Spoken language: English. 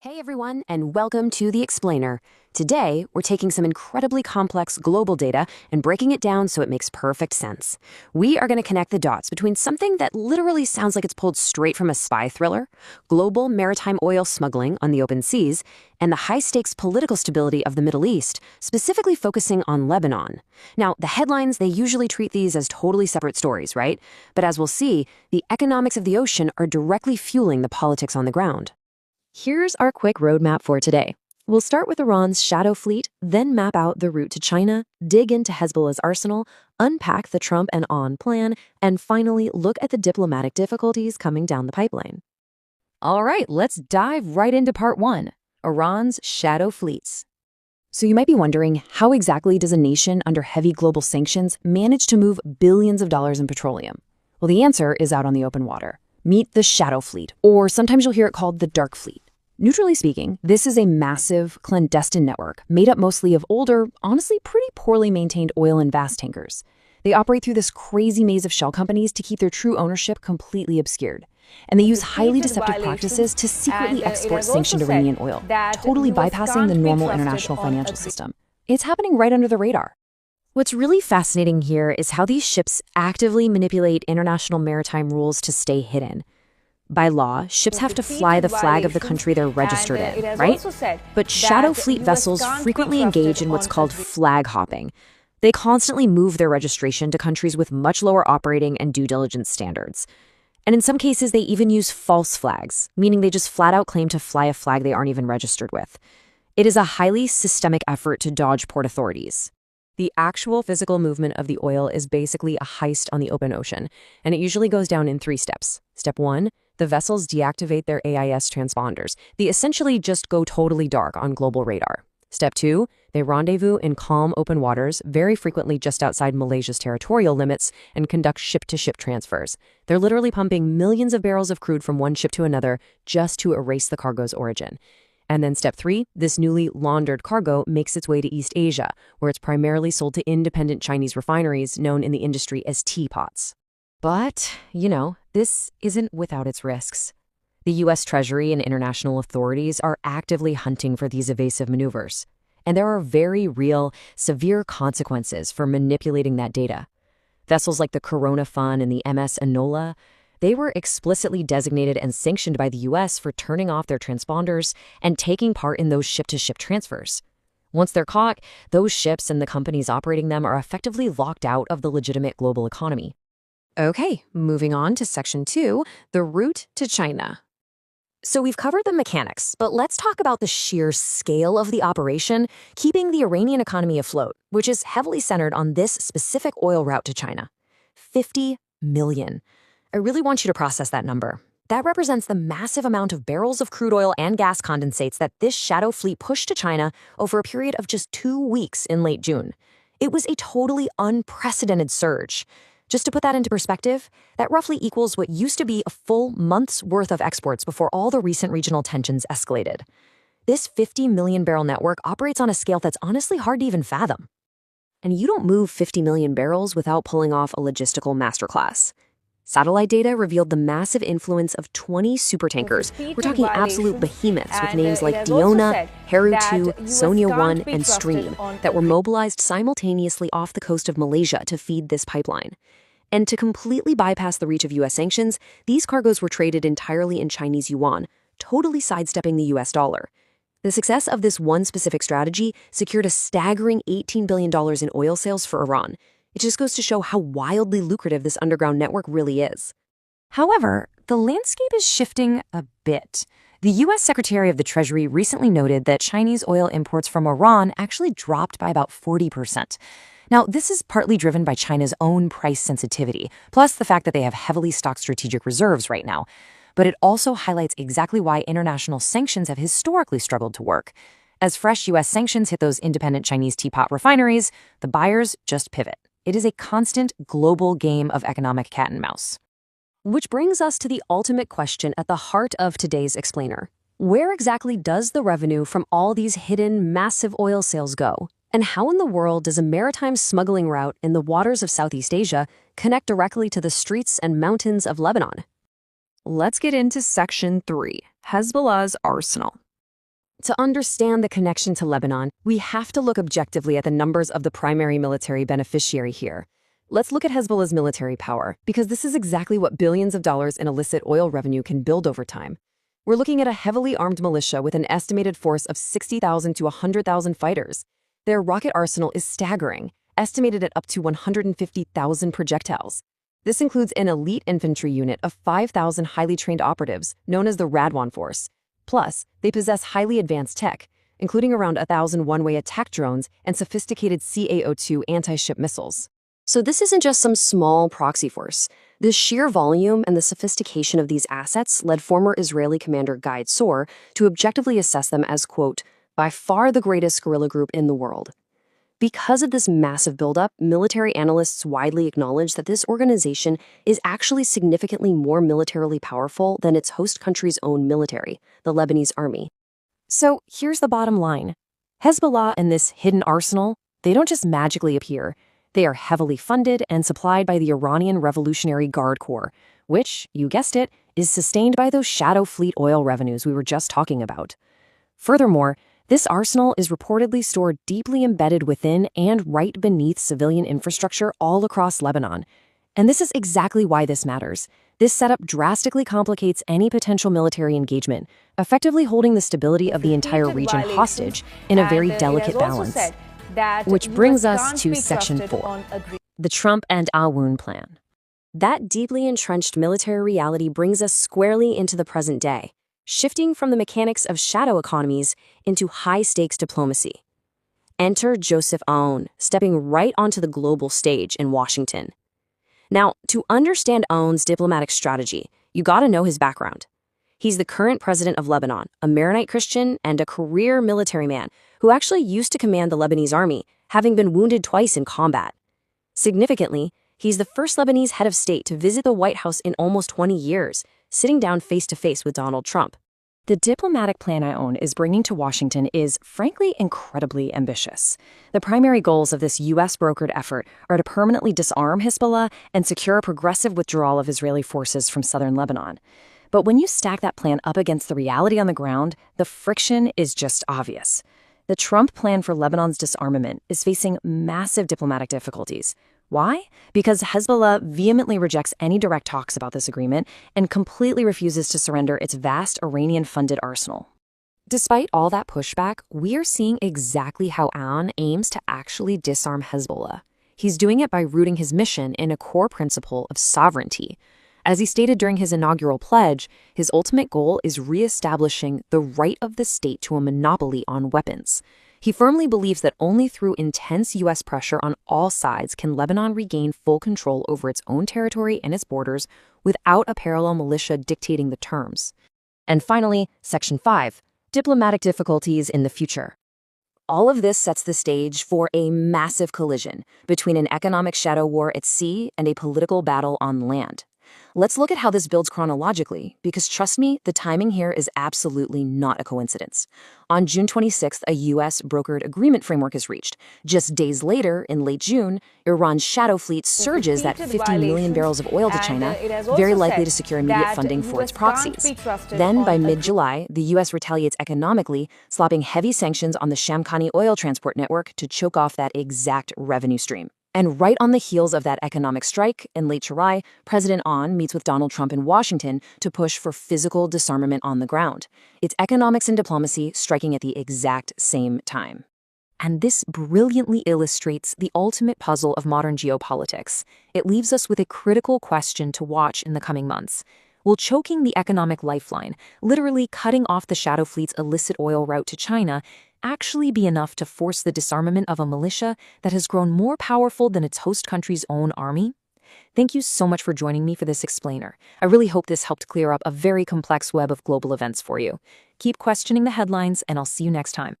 Hey everyone, and welcome to The Explainer. Today, we're taking some incredibly complex global data and breaking it down so it makes perfect sense. We are going to connect the dots between something that literally sounds like it's pulled straight from a spy thriller, global maritime oil smuggling on the open seas, and the high-stakes political stability of the Middle East, specifically focusing on Lebanon. Now, the headlines, they usually treat these as totally separate stories, right? But as we'll see, the economics of the ocean are directly fueling the politics on the ground. Here's our quick roadmap for today. We'll start with Iran's shadow fleet, then map out the route to China, dig into Hezbollah's arsenal, unpack the Trump and On plan, and finally look at the diplomatic difficulties coming down the pipeline. All right, let's dive right into part one, Iran's shadow fleets. So you might be wondering, how exactly does a nation under heavy global sanctions manage to move billions of dollars in petroleum? Well, the answer is out on the open water. Meet the shadow fleet, or sometimes you'll hear it called the dark fleet. Neutrally speaking, this is a massive, clandestine network made up mostly of older, honestly pretty poorly maintained oil and gas tankers. They operate through this crazy maze of shell companies to keep their true ownership completely obscured. And they use highly deceptive practices to secretly export sanctioned Iranian oil, totally bypassing the normal international financial system. It's happening right under the radar. What's really fascinating here is how these ships actively manipulate international maritime rules to stay hidden. By law, ships have to fly the flag of the country they're registered in, right? But shadow fleet vessels frequently engage in what's called flag hopping. They constantly move their registration to countries with much lower operating and due diligence standards. And in some cases, they even use false flags, meaning they just flat out claim to fly a flag they aren't even registered with. It is a highly systemic effort to dodge port authorities. The actual physical movement of the oil is basically a heist on the open ocean, and it usually goes down in 3 steps. Step 1, the vessels deactivate their AIS transponders. They essentially just go totally dark on global radar. Step 2, they rendezvous in calm open waters, very frequently just outside Malaysia's territorial limits, and conduct ship-to-ship transfers. They're literally pumping millions of barrels of crude from one ship to another just to erase the cargo's origin. And then step 3, this newly laundered cargo makes its way to East Asia, where it's primarily sold to independent Chinese refineries known in the industry as teapots. But, this isn't without its risks. The U.S. Treasury and international authorities are actively hunting for these evasive maneuvers. And there are very real, severe consequences for manipulating that data. Vessels like the Corona Fun and the MS Enola, they were explicitly designated and sanctioned by the U.S. for turning off their transponders and taking part in those ship-to-ship transfers. Once they're caught, those ships and the companies operating them are effectively locked out of the legitimate global economy. Okay, moving on to Section 2, the route to China. So we've covered the mechanics, but let's talk about the sheer scale of the operation, keeping the Iranian economy afloat, which is heavily centered on this specific oil route to China. 50 million. I really want you to process that number. That represents the massive amount of barrels of crude oil and gas condensates that this shadow fleet pushed to China over a period of just 2 weeks in late June. It was a totally unprecedented surge. Just to put that into perspective, that roughly equals what used to be a full month's worth of exports before all the recent regional tensions escalated. This 50 million barrel network operates on a scale that's honestly hard to even fathom. And you don't move 50 million barrels without pulling off a logistical masterclass. Satellite data revealed the massive influence of 20 supertankers. We're talking absolute behemoths with names like Diona, Heru 2, Sonia 1, and Stream that were mobilized simultaneously off the coast of Malaysia to feed this pipeline. And to completely bypass the reach of U.S. sanctions, these cargoes were traded entirely in Chinese yuan, totally sidestepping the U.S. dollar. The success of this one specific strategy secured a staggering $18 billion in oil sales for Iran. It just goes to show how wildly lucrative this underground network really is. However, the landscape is shifting a bit. The U.S. Secretary of the Treasury recently noted that Chinese oil imports from Iran actually dropped by about 40%. Now, this is partly driven by China's own price sensitivity, plus the fact that they have heavily stocked strategic reserves right now. But it also highlights exactly why international sanctions have historically struggled to work. As fresh U.S. sanctions hit those independent Chinese teapot refineries, the buyers just pivot. It is a constant global game of economic cat and mouse. Which brings us to the ultimate question at the heart of today's explainer. Where exactly does the revenue from all these hidden massive oil sales go? And how in the world does a maritime smuggling route in the waters of Southeast Asia connect directly to the streets and mountains of Lebanon? Let's get into Section 3, Hezbollah's arsenal. To understand the connection to Lebanon, we have to look objectively at the numbers of the primary military beneficiary here. Let's look at Hezbollah's military power, because this is exactly what billions of dollars in illicit oil revenue can build over time. We're looking at a heavily armed militia with an estimated force of 60,000 to 100,000 fighters. Their rocket arsenal is staggering, estimated at up to 150,000 projectiles. This includes an elite infantry unit of 5,000 highly trained operatives, known as the Radwan Force. Plus, they possess highly advanced tech, including around 1,000 one-way attack drones and sophisticated CA-02 anti-ship missiles. So this isn't just some small proxy force. The sheer volume and the sophistication of these assets led former Israeli commander Guy Tzor to objectively assess them as, quote, by far the greatest guerrilla group in the world. Because of this massive buildup, military analysts widely acknowledge that this organization is actually significantly more militarily powerful than its host country's own military, the Lebanese army. So here's the bottom line. Hezbollah and this hidden arsenal, they don't just magically appear. They are heavily funded and supplied by the Iranian Revolutionary Guard Corps, which, you guessed it, is sustained by those shadow fleet oil revenues we were just talking about. Furthermore, this arsenal is reportedly stored deeply embedded within and right beneath civilian infrastructure all across Lebanon. And this is exactly why this matters. This setup drastically complicates any potential military engagement, effectively holding the stability of the entire region hostage in a very delicate balance. Which brings us to Section 4, the Trump and Aoun plan. That deeply entrenched military reality brings us squarely into the present day, shifting from the mechanics of shadow economies into high-stakes diplomacy. Enter Joseph Aoun, stepping right onto the global stage in Washington. Now, to understand Aoun's diplomatic strategy, you gotta know his background. He's the current president of Lebanon, a Maronite Christian and a career military man who actually used to command the Lebanese army, having been wounded twice in combat. Significantly, he's the first Lebanese head of state to visit the White House in almost 20 years, sitting down face-to-face with Donald Trump. The diplomatic plan Aoun is bringing to Washington is, frankly, incredibly ambitious. The primary goals of this U.S.-brokered effort are to permanently disarm Hezbollah and secure a progressive withdrawal of Israeli forces from southern Lebanon. But when you stack that plan up against the reality on the ground, the friction is just obvious. The Trump plan for Lebanon's disarmament is facing massive diplomatic difficulties. Why? Because Hezbollah vehemently rejects any direct talks about this agreement and completely refuses to surrender its vast Iranian-funded arsenal. Despite all that pushback, we are seeing exactly how Aoun aims to actually disarm Hezbollah. He's doing it by rooting his mission in a core principle of sovereignty. As he stated during his inaugural pledge, his ultimate goal is reestablishing the right of the state to a monopoly on weapons. He firmly believes that only through intense U.S. pressure on all sides can Lebanon regain full control over its own territory and its borders without a parallel militia dictating the terms. And finally, Section 5, diplomatic difficulties in the future. All of this sets the stage for a massive collision between an economic shadow war at sea and a political battle on land. Let's look at how this builds chronologically, because trust me, the timing here is absolutely not a coincidence. On June 26th, a U.S. brokered agreement framework is reached. Just days later, in late June, Iran's shadow fleet surges that 50 million barrels of oil to China, very likely to secure immediate funding for its proxies. Then, by mid-July, the U.S. retaliates economically, slapping heavy sanctions on the Shamkhani oil transport network to choke off that exact revenue stream. And right on the heels of that economic strike, in late July, President Aoun meets with Donald Trump in Washington to push for physical disarmament on the ground. It's economics and diplomacy striking at the exact same time. And this brilliantly illustrates the ultimate puzzle of modern geopolitics. It leaves us with a critical question to watch in the coming months. Will choking the economic lifeline, literally cutting off the shadow fleet's illicit oil route to China, actually be enough to force the disarmament of a militia that has grown more powerful than its host country's own army? Thank you so much for joining me for this explainer. I really hope this helped clear up a very complex web of global events for you. Keep questioning the headlines, and I'll see you next time.